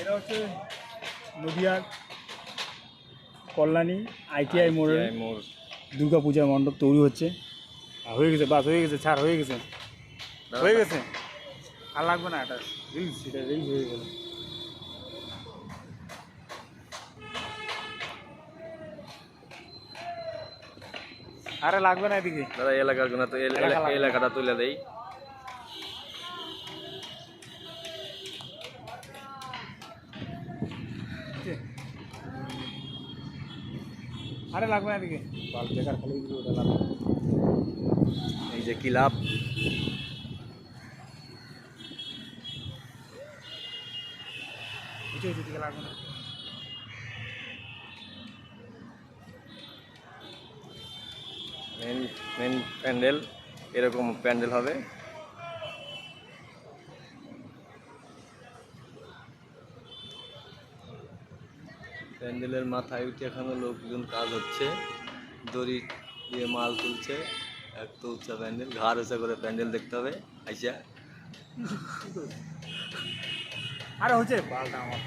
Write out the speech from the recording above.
এটা হচ্ছে নদিয়ার কল্যাণী ITI মোড় দুর্গা পূজার মণ্ডপ তৈরি হচ্ছে। হয়ে গেছে, বাস হয়ে গেছে, ছাড় হয়ে গেছে, হয়ে গেছে, আর লাগবে না। এটা রিলস, এটা রিলস হয়ে গেল। আরে লাগবে না এদিকে দাদা, এলাকার গুণা তো এলাকাটা তুলে দেই। আরে লাগবে না এদিকে, বেকার খালি ওটা লাগবে। এই যে ক্লাব, এদিকে লাগবে না। মেন প্যান্ডেল, এরকম প্যান্ডেল হবে। প্যান্ডেলের মাথায় উঠে এখানে লোকজন কাজ হচ্ছে, দড়ি দিয়ে মাল তুলছে। এত উচ্চা প্যান্ডেল, ঘাড় উঁচা করে প্যান্ডেল দেখতে হবে আইসা। আরে হচ্ছে পাল্টা আমার